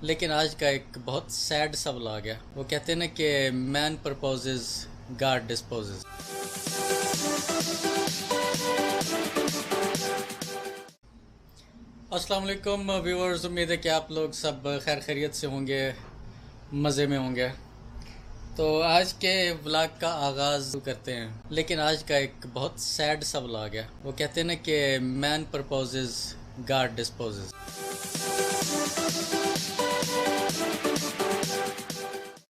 लेकिन आज का एक बहुत सैड सा व्लॉग है। वो कहते हैं ना कि मैन प्रपोजेस गॉड डिस्पोजेस। अस्सलाम वालेकुम व्यूअर्स, उम्मीद है कि आप लोग सब खैर खैरियत से होंगे, मज़े में होंगे। तो आज के व्लॉग का आगाज़ करते हैं। लेकिन आज का एक बहुत सैड सा व्लॉग है। वो कहते हैं ना कि मैन प्रपोजेस गॉड डिस्पोजेस।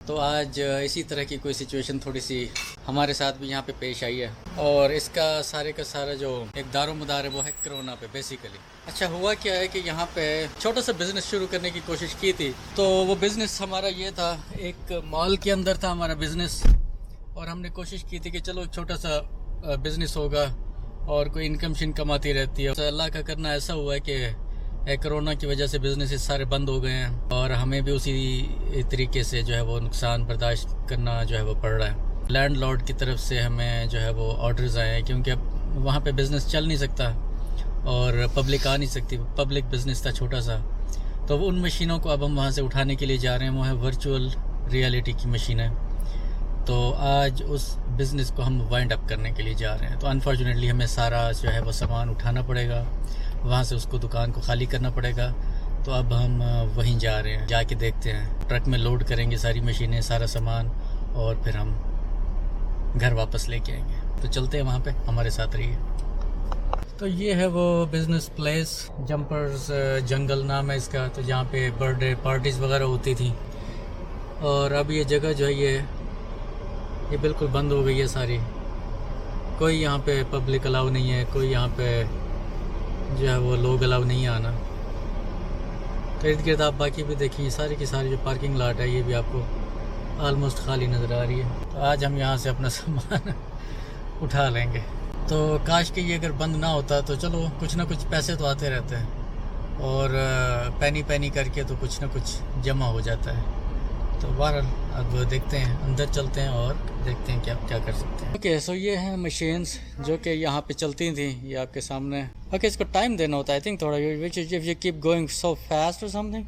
तो आज इसी तरह की कोई सिचुएशन थोड़ी सी हमारे साथ भी यहाँ पे पेश आई है, और इसका सारे का सारा जो एक दारोमदार है वो है कोरोना पे बेसिकली। अच्छा, हुआ क्या है कि यहाँ पे छोटा सा बिज़नेस शुरू करने की कोशिश की थी। तो वो बिज़नेस हमारा ये था, एक मॉल के अंदर था हमारा बिज़नेस, और हमने कोशिश की थी कि चलो एक छोटा सा बिज़नेस होगा और कोई इनकम शिनकम आती रहती है। तो अल्लाह का करना ऐसा हुआ है कि कोरोना की वजह से बिज़नेस सारे बंद हो गए हैं, और हमें भी उसी तरीके से जो है वो नुकसान बर्दाश्त करना जो है वो पड़ रहा है। लैंडलॉर्ड की तरफ से हमें जो है वो ऑर्डर्स आए हैं, क्योंकि अब वहाँ पे बिज़नेस चल नहीं सकता और पब्लिक आ नहीं सकती। पब्लिक बिज़नेस था छोटा सा, तो उन मशीनों को अब हम वहाँ से उठाने के लिए जा रहे हैं। वो है वर्चुअल रियलिटी की मशीनें। तो आज उस बिज़नेस को हम वाइंड अप करने के लिए जा रहे हैं। तो अनफॉर्चुनेटली हमें सारा जो है वो सामान उठाना पड़ेगा, वहाँ से उसको दुकान को खाली करना पड़ेगा। तो अब हम वहीं जा रहे हैं, जाके देखते हैं। ट्रक में लोड करेंगे सारी मशीनें, सारा सामान, और फिर हम घर वापस लेके आएंगे। तो चलते हैं वहाँ पे, हमारे साथ रहिए। तो ये है वो बिज़नेस प्लेस, जंपर्स जंगल नाम है इसका। तो जहाँ पे बर्थडे पार्टीज़ वगैरह होती थी, और अब ये जगह जो है ये बिल्कुल बंद हो गई है सारी। कोई यहाँ पे पब्लिक अलाउ नहीं है, कोई यहाँ पे जो है वो लोग अलाउ नहीं है आना। तो इर्द गिर्द आप बाकी भी देखिए, सारी की सारी जो पार्किंग लॉट है ये भी आपको आलमोस्ट खाली नज़र आ रही है। तो आज हम यहाँ से अपना सामान उठा लेंगे। तो काश कि ये अगर बंद ना होता तो चलो कुछ ना कुछ पैसे तो आते रहते हैं, और पैनी पैनी करके तो कुछ ना कुछ जमा हो जाता है। तो बहरहाल अब देखते हैं, अंदर चलते हैं और देखते हैं कि आप क्या कर सकते हैं। ओके, सो ये हैं मशीन्स जो कि यहाँ पे चलती थी, ये आपके सामने। ओके, इसको टाइम देना होता है आई थिंक थोड़ा, which is if you keep going so fast और something,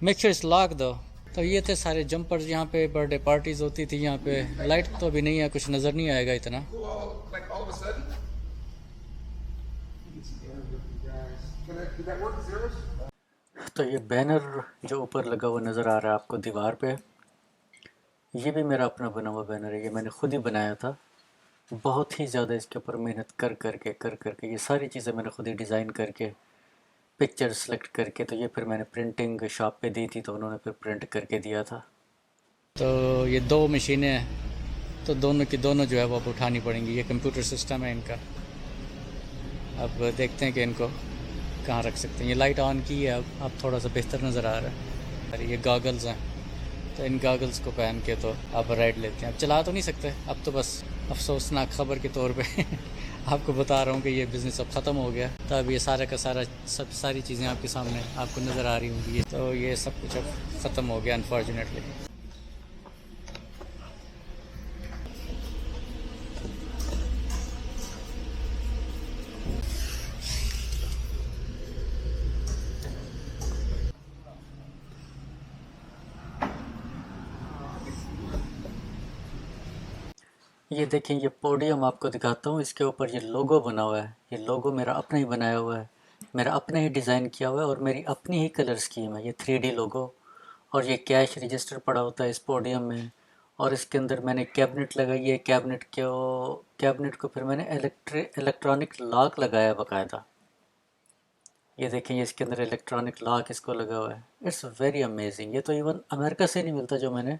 make sure it's lock दो। तो ये थे सारे जंपर्स, यहाँ पे बर्थडे पार्टीज होती थी। यहाँ पे लाइट तो अभी नहीं है, कुछ नज़र नहीं आएगा इतना। तो ये बैनर जो ऊपर लगा हुआ नज़र आ रहा है आपको दीवार पे, ये भी मेरा अपना बना हुआ बैनर है। ये मैंने खुद ही बनाया था, बहुत ही ज़्यादा इसके ऊपर मेहनत कर करके ये सारी चीज़ें मैंने खुद ही डिज़ाइन करके, पिक्चर सेलेक्ट करके, तो ये फिर मैंने प्रिंटिंग शॉप पे दी थी, तो उन्होंने फिर प्रिंट करके दिया था। तो ये दो मशीनें हैं, तो दोनों की दोनों जो है वो अब उठानी पड़ेंगी। ये कंप्यूटर सिस्टम है इनका। अब देखते हैं कि इनको कहाँ रख सकते हैं। ये लाइट ऑन की है, अब थोड़ा सा बेहतर नज़र आ रहा है। अरे ये गॉगल्स हैं, तो इन गॉगल्स को पहन के तो आप राइड लेते हैं। अब चला तो नहीं सकते, अब तो बस अफसोसनाक ख़बर के तौर पे आपको बता रहा हूँ कि ये बिज़नेस अब ख़त्म हो गया। तो अब ये सारा का सारा सारी चीज़ें आपके सामने आपको नज़र आ रही होंगी। तो ये सब कुछ अब ख़त्म हो गया अनफॉर्चुनेटली। ये देखें, ये पोडियम आपको दिखाता हूँ। इसके ऊपर ये लोगो बना हुआ है। ये लोगो मेरा अपना ही बनाया हुआ है, मेरा अपना ही डिज़ाइन किया हुआ है, और मेरी अपनी ही कलर स्कीम है। ये 3D लोगो, और ये कैश रजिस्टर पड़ा होता है इस पोडियम में। और इसके अंदर मैंने कैबिनेट लगाई है। कैबिनेट को फिर मैंने इलेक्ट्रॉनिक लॉक लगाया बाकायदा। ये देखें, ये इसके अंदर इलेक्ट्रॉनिक लॉक इसको लगा हुआ है। It's very amazing. ये तो इवन अमेरिका से नहीं मिलता, जो मैंने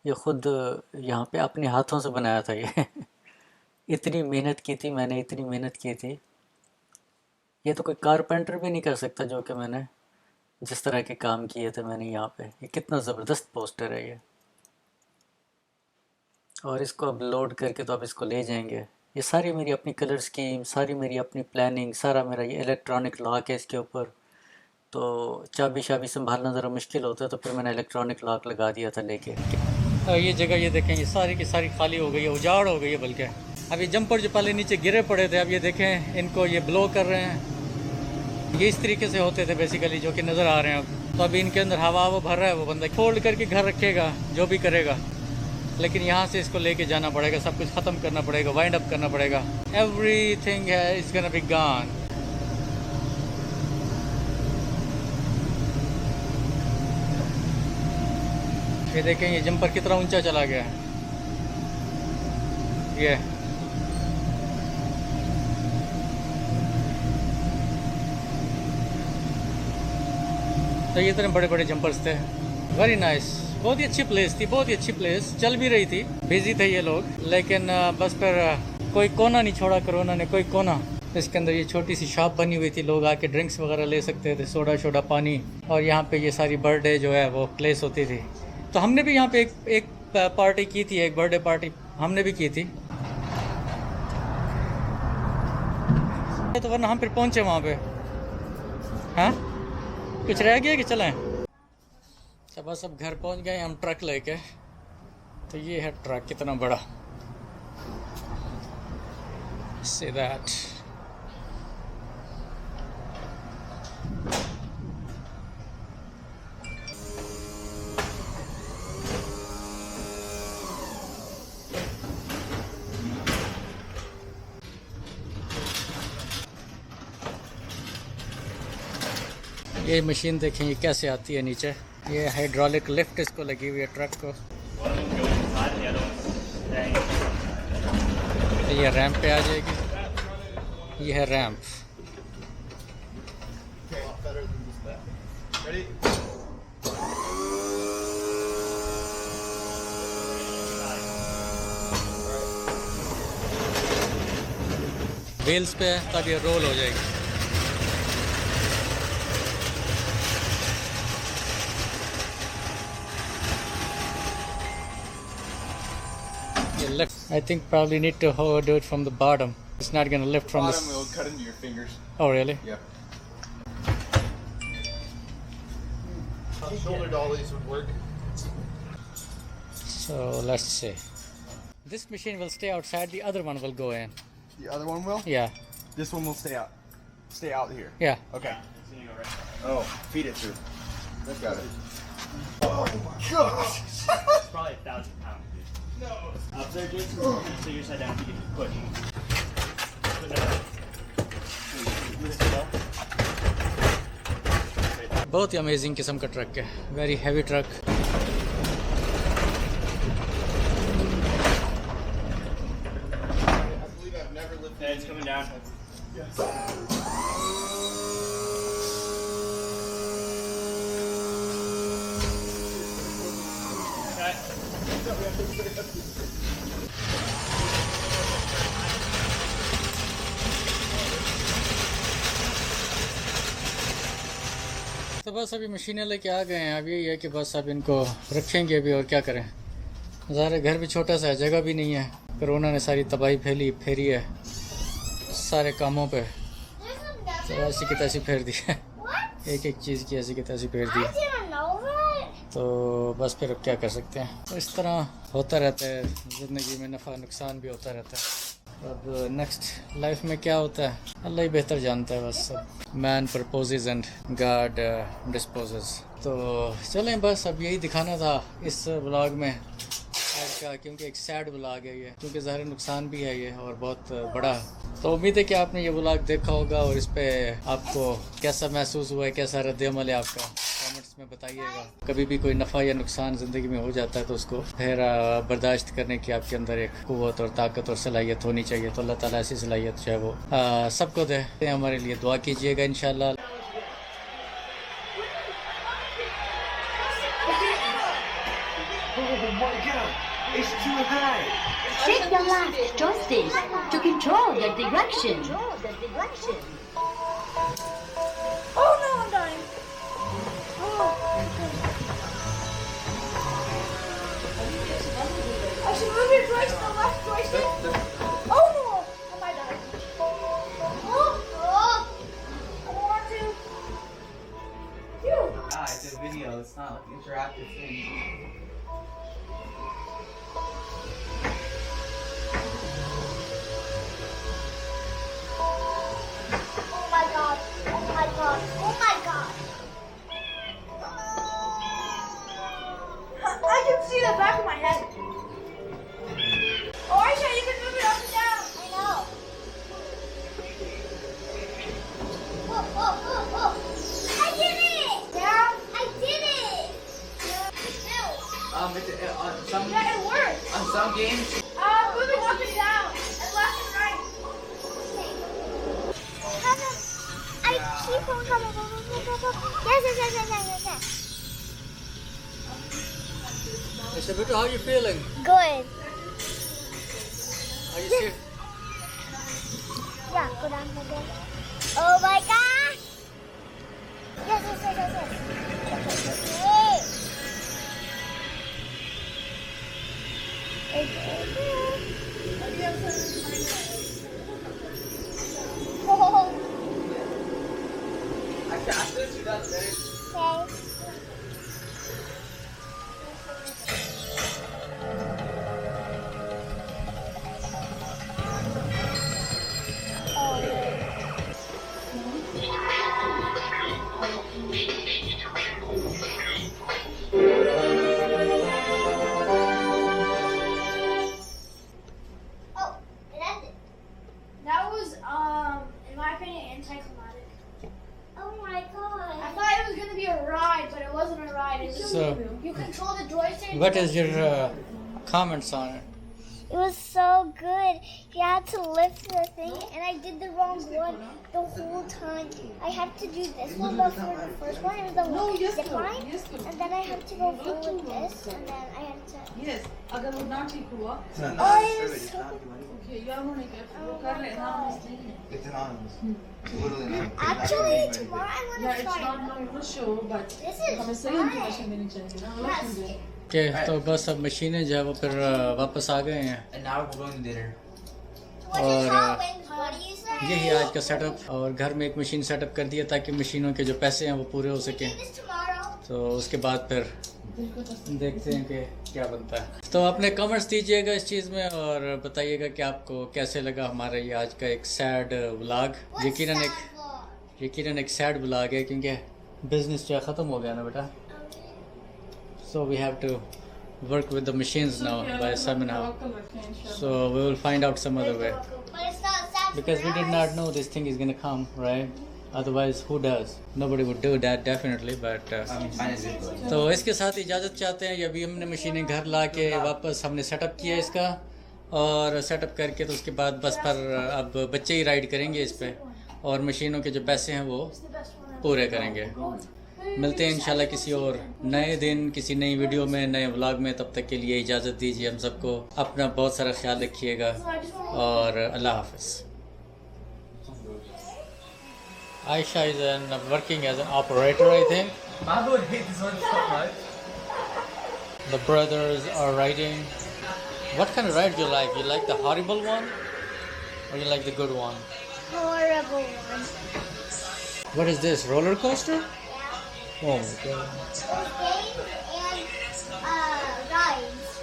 ये खुद यहाँ पे अपने हाथों से बनाया था ये इतनी मेहनत की थी मैंने, इतनी मेहनत की थी। ये तो कोई कारपेंटर भी नहीं कर सकता, जो कि मैंने जिस तरह के काम किए थे मैंने यहाँ पे। ये कितना ज़बरदस्त पोस्टर है ये। और इसको अब लोड करके तो अब इसको ले जाएंगे। ये सारी मेरी अपनी कलर स्कीम, सारी मेरी अपनी प्लानिंग, सारा मेरा ये इलेक्ट्रॉनिक लॉक है इसके ऊपर। तो चाबी शाबी संभालना ज़रा मुश्किल होता है, तो फिर मैंने इलेक्ट्रॉनिक लॉक लगा दिया था लेके। ये जगह ये देखें, ये सारी की सारी खाली हो गई है, उजाड़ हो गई है। बल्कि अब ये जंपर जो पहले नीचे गिरे पड़े थे, अब ये देखें इनको ये ब्लो कर रहे हैं। ये इस तरीके से होते थे बेसिकली, जो कि नज़र आ रहे हैं अब। तो अभी इनके अंदर हवा वो भर रहा है, वो बंदा फोल्ड करके घर रखेगा जो भी करेगा, लेकिन यहाँ से इसको लेके जाना पड़ेगा, सब कुछ ख़त्म करना पड़ेगा, वाइंड अप करना पड़ेगा। एवरीथिंग है इज गोना बी गॉन। ये देखें ये जंपर कितना ऊंचा चला गया है। ये तो ये इतने बड़े बड़े जंपर्स थे। वेरी नाइस, बहुत ही अच्छी प्लेस थी, बहुत ही अच्छी प्लेस। चल भी रही थी, बिजी थे ये लोग, लेकिन बस पर कोई कोना नहीं छोड़ा कोरोना ने, कोई कोना। इसके अंदर ये छोटी सी शॉप बनी हुई थी, लोग आके ड्रिंक्स वगैरह ले सकते थे, सोडा शोडा पानी। और यहाँ पे ये सारी बर्थडे जो है वो प्लेस होती थी। तो हमने भी यहाँ पे एक पार्टी की थी, एक बर्थडे पार्टी हमने भी की थी। तो वरना हम फिर पहुँचे वहाँ पे। हाँ कुछ रह गया कि चलें? तो बस अब घर पहुँच गए हम ट्रक लेके। तो ये है ट्रक, कितना बड़ा, see that। ये मशीन देखें ये कैसे आती है नीचे, ये हाइड्रोलिक लिफ्ट इसको लगी हुई है ट्रक को। ये रैंप पे आ जाएगी, ये है रैंप। व्हील्स पे तब ये रोल हो जाएगी। Lift. I think probably need to do it from the bottom. It's not going to lift from the bottom. It will cut into your fingers. Oh really? Yeah. Shoulder dollies would work. So let's see. This machine will stay outside. The other one will go in. The other one will? Yeah. This one will stay out. Stay out here. Yeah. Okay. Oh, feed it through. I've got it. Oh my gosh! It's probably 1,000 pounds. No. Up there, Jason. So you're side down. You can push. बहुत ही amazing किस्म का truck है, very heavy truck. It's coming down. तो बस अभी मशीनें लेके आ गए हैं। अब यही है कि बस अब इनको रखेंगे अभी, और क्या करें। ज़ाहिर घर भी छोटा सा है, जगह भी नहीं है। कोरोना ने सारी तबाही फेरी है सारे कामों पे, तो ऐसी की तैसी फेर दी है। एक एक चीज़ की ऐसी की तैसी फेर दी। तो बस फिर अब क्या कर सकते हैं। तो इस तरह होता रहता है ज़िंदगी में, नफ़ा नुकसान भी होता रहता है। अब नेक्स्ट लाइफ में क्या होता है अल्लाह ही बेहतर जानता है। बस man proposes and God disposes. तो चलें, बस अब यही दिखाना था इस व्लॉग में आज का, क्योंकि एक सैड व्लॉग है ये, क्योंकि ज़ाहिर नुकसान भी है ये और बहुत बड़ा। तो उम्मीद है कि आपने ये व्लॉग देखा होगा और इस पर आपको कैसा महसूस हुआ है, कैसा रद्द-ए-अमल है आपका, कमेंट्स में बताइएगा। कभी भी कोई नफ़ा या नुकसान ज़िंदगी में हो जाता है तो उसको फिर बर्दाश्त करने की आपके अंदर एक क़ुव्वत और ताकत और सलाहियत होनी चाहिए। तो अल्लाह ताला ऐसी सलाहियत जो है वो सबको दे। हमारे लिए दुआ कीजिएगा इंशाल्लाह। It's too high. Shake the left joystick to control the direction. Oh no, I'm dying. Oh. I should move your joystick, the left joystick. Oh no, I might die. Oh. I don't want to. Phew. It's a video, it's not like an interactive thing. Oh my god. Oh my god. Oh my god. see the back of my head. Oh, Aisha, you can move it up and down. I know. Whoa. I did it! Yeah? I did it! Yeah, it worked. On some games, Moving up and down. And left and right. I keep on coming. Yes. Aisha, Bitu, how are you feeling? Good. Are you serious? Yeah, go down again. Oh my gosh! Yes. after you got better. Okay. That was, in my opinion, anticlimactic. Oh my god. I thought it was going to be a ride, but it wasn't a ride. It was So, you control the joystick. what is your comments on it? It was so good. You had to lift the thing, and I did the wrong one the whole time. I had to do this one, but for the first one, it was the zip line, and then I had to go full with this, and then I had to. Yes, अगर वो ना ठीक हुआ Oh, it was so okay या उन्होंने क्या वो कर रहे हैं ना mistake It's anonymous. It's literally anonymous. Actually, tomorrow I'm या gonna it's try. Not know show but This is हमें सही fun. इंफॉर्मेशन देनी चाहिए ना अलग Yes. चीजें के तो बस अब मशीनें जो है वो फिर वापस आ गए हैं And now we're going to dinner. What और, is Halloween? What do you say? यही आज का सेटअप और घर में एक मशीन सेटअप कर दिया ताकि मशीनों के जो पैसे हैं वो पूरे हो सकें Do this tomorrow. तो उसके बाद फिर देखते हैं कि क्या बनता है तो अपने कमेंट्स दीजिएगा इस चीज़ में और बताइएगा कि आपको कैसे लगा हमारा ये आज का एक सैड व्लॉग What's यकीनन एक सैड व्लॉग है क्योंकि बिजनेस जो है ख़त्म हो गया ना बेटा so we have to work with the machines now by somehow so we will find out some other way But it's not sad. because we did not know this thing is going to come right otherwise who does nobody would do that definitely but I mean, mine is it. तो इसके साथ इजाज़त चाहते हैं ये अभी हमने मशीनें घर ला के वापस हमने सेटअप किया इसका और सेटअप करके तो उसके बाद बस पर अब बच्चे ही राइड करेंगे इस पे और मशीनों के जो पैसे हैं वो पूरे करेंगे मिलते हैं इंशाल्लाह किसी और नए दिन किसी नई वीडियो में नए व्लॉग में तब तक के लिए इजाज़त दीजिए हम सबको अपना बहुत सारा ख्याल रखिएगा और अल्लाह हाफिज़ Aisha is working as an operator I think I would hate this one so much. the brothers are riding what kind of ride do you like the horrible one or you like the good one Horrible one. what is this roller coaster oh my god Games and rides.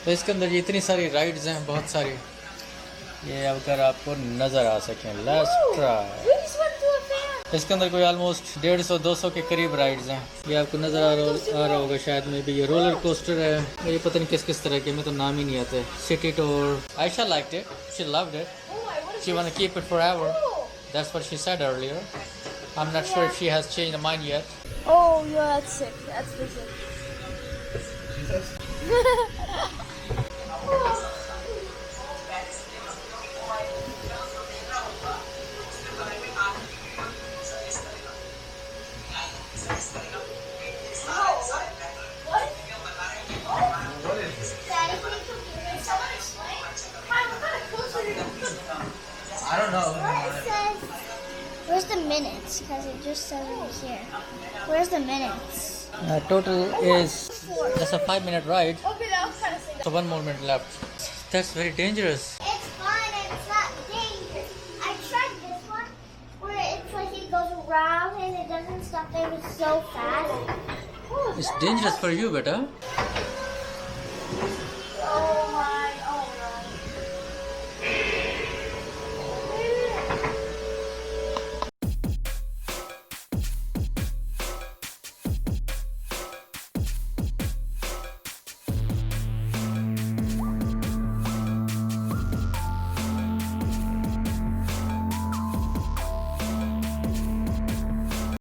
तो इसके अंदर ये इतनी सारी rides हैं बहुत सारी ये अगर आपको नज़र आ सकें let's try We just went to a fair. इसके अंदर कोई ऑलमोस्ट 150-200 के करीब राइड्स हैं ये आपको नज़र आ रहा होगा शायद में भी ये रोलर कोस्टर है ये पता नहीं किस तरह के में तो नाम ही नहीं आते city tour Aisha liked it she loved it Oh, I want to she want to keep it forever that's what she said earlier I'm not sure if she has changed her mind yet Oh, yeah, that's sick. That's the sick. I don't know. Where's the minutes? Because it just says it here. Where's the minutes? total is just a 5-minute ride Okay, that was kind of sick. so 1 more minute left that's very dangerous It's fun and it's not dangerous. I tried this one where it's like it goes around and it doesn't stop there. It's so fast. it's dangerous for you beta